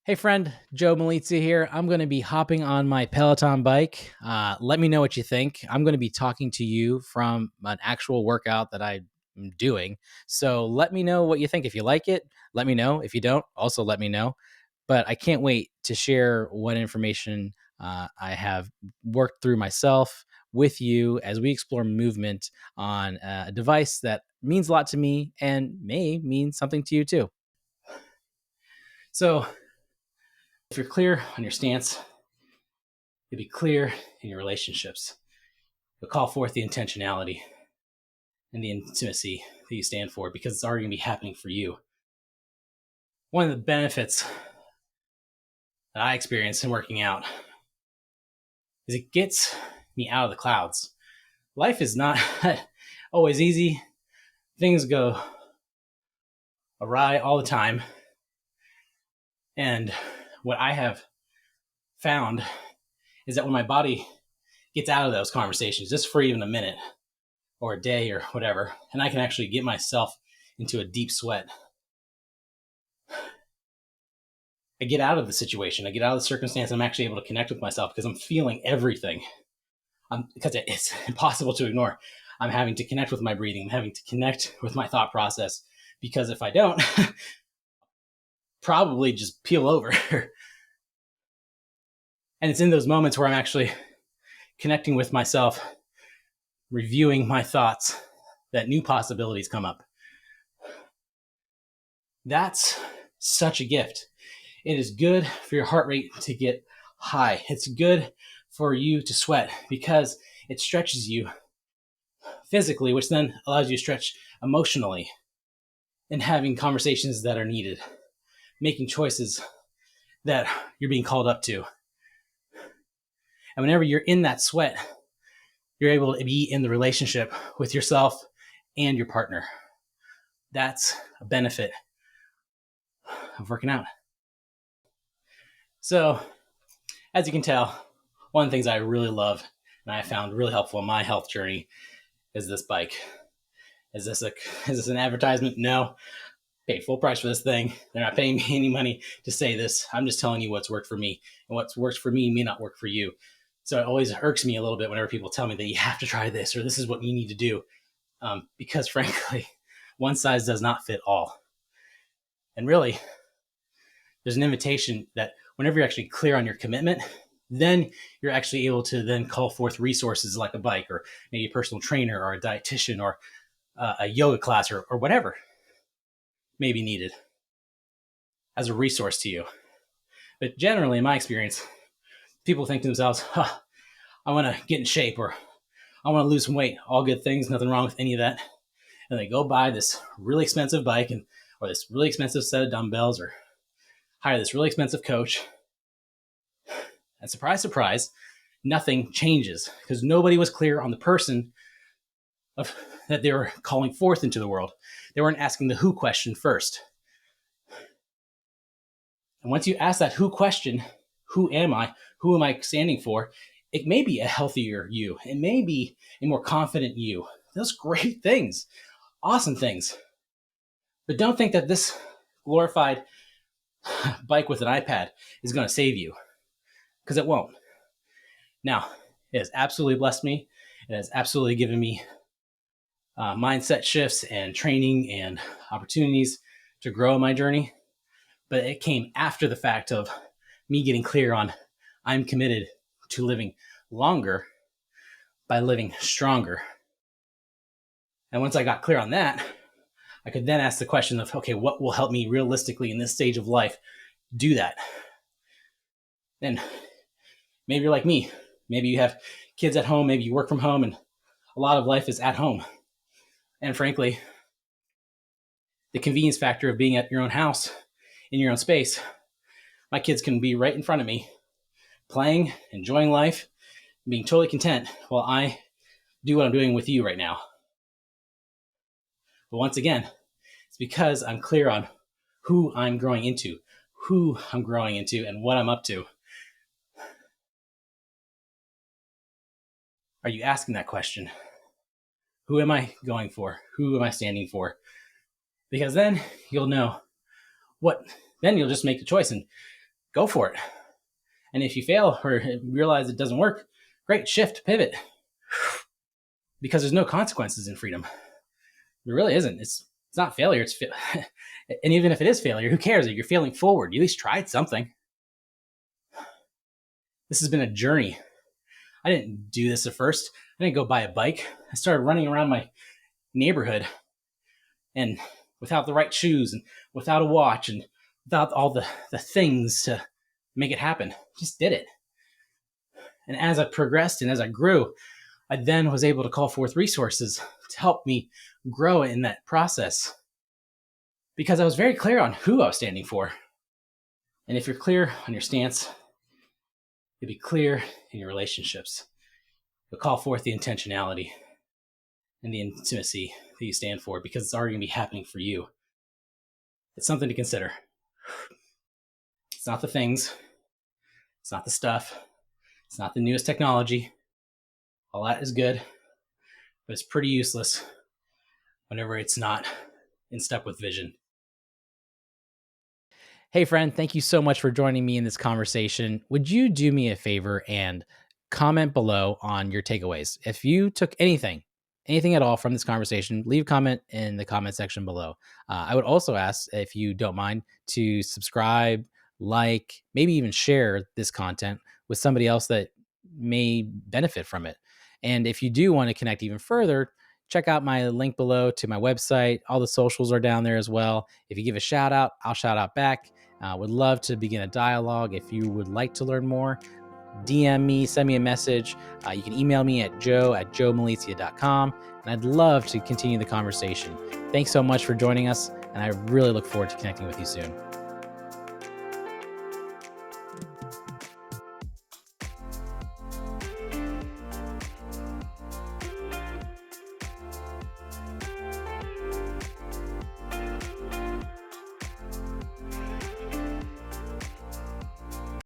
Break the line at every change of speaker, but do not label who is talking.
Hey friend, Joe Malizia here. I'm going to be hopping on my Peloton bike. Let me know what you think. I'm going to be talking to you from an actual workout that I'm doing. So let me know what you think. If you like it, let me know. If you don't, also let me know. But I can't wait to share what information I have worked through myself with you as we explore movement on a device that means a lot to me and may mean something to you too. So, if you're clear on your stance, you'll be clear in your relationships. You'll call forth the intentionality and the intimacy that you stand for because it's already going to be happening for you. One of the benefits that I experience in working out is it gets me out of the clouds. Life is not always easy. Things go awry all the time. And what I have found is that when my body gets out of those conversations, just for even a minute or a day or whatever, and I can actually get myself into a deep sweat, I get out of the situation. I get out of the circumstance. I'm actually able to connect with myself because I'm feeling everything. Because it's impossible to ignore. I'm having to connect with my breathing. I'm having to connect with my thought process because if I don't, probably just peel over. And it's in those moments where I'm actually connecting with myself, reviewing my thoughts, that new possibilities come up. That's such a gift. It is good for your heart rate to get high. It's good for you to sweat because it stretches you physically, which then allows you to stretch emotionally and having conversations that are needed, making choices that you're being called up to. And whenever you're in that sweat, you're able to be in the relationship with yourself and your partner. That's a benefit of working out. So, as you can tell, one of the things I really love and I found really helpful in my health journey is this bike. Is this an advertisement? No. Paid full price for this thing. They're not paying me any money to say this. I'm just telling you what's worked for me. And what's worked for me may not work for you. So it always irks me a little bit whenever people tell me that you have to try this or this is what you need to do. Because frankly, one size does not fit all. And really, there's an invitation that whenever you're actually clear on your commitment, then you're actually able to then call forth resources like a bike or maybe a personal trainer or a dietitian or a yoga class or whatever may be needed as a resource to you. But generally, in my experience, people think to themselves, I want to get in shape or I want to lose some weight. All good things, nothing wrong with any of that. And they go buy this really expensive bike or this really expensive set of dumbbells or hire this really expensive coach. And surprise, surprise, nothing changes because nobody was clear on the person that they were calling forth into the world. They weren't asking the who question first. And once you ask that who question, who am I? Who am I standing for? It may be a healthier you. It may be a more confident you. Those great things, awesome things. But don't think that this glorified bike with an iPad is going to save you because it won't. Now, it has absolutely blessed me. It has absolutely given me mindset shifts and training and opportunities to grow in my journey. But it came after the fact of me getting clear on I'm committed to living longer by living stronger. And once I got clear on that, I could then ask the question of, okay, what will help me realistically in this stage of life do that? And maybe you're like me. Maybe you have kids at home. Maybe you work from home and a lot of life is at home. And frankly, the convenience factor of being at your own house, in your own space, my kids can be right in front of me, playing, enjoying life, being totally content while I do what I'm doing with you right now. But once again, it's because I'm clear on who I'm growing into, and what I'm up to. Are you asking that question? Who am I going for? Who am I standing for? Because then you'll know then you'll just make the choice. And go for it. And if you fail or realize it doesn't work, great, shift, pivot. Because there's no consequences in freedom. There really isn't. It's not failure. And even if it is failure, who cares? You're failing forward. You at least tried something. This has been a journey. I didn't do this at first. I didn't go buy a bike. I started running around my neighborhood, and without the right shoes and without a watch and without all the things to make it happen. Just did it. And as I progressed and as I grew, I then was able to call forth resources to help me grow in that process, because I was very clear on who I was standing for. And if you're clear on your stance, you'll be clear in your relationships. You'll call forth the intentionality and the intimacy that you stand for, because it's already going to be happening for you. It's something to consider. It's not the things. It's not the stuff. It's not the newest technology. All that is good, but it's pretty useless whenever it's not in step with vision. Hey, friend, thank you so much for joining me in this conversation. Would you do me a favor and comment below on your takeaways? If you took anything at all from this conversation, leave a comment in the comment section below. I would also ask, if you don't mind, to subscribe, like, maybe even share this content with somebody else that may benefit from it. And if you do want to connect even further, check out my link below to my website. All the socials are down there as well. If you give a shout out, I'll shout out back. Would love to begin a dialogue. If you would like to learn more, DM me, send me a message. You can email me at joe@joemalizia.com, and I'd love to continue the conversation. Thanks so much for joining us, and I really look forward to connecting with you soon.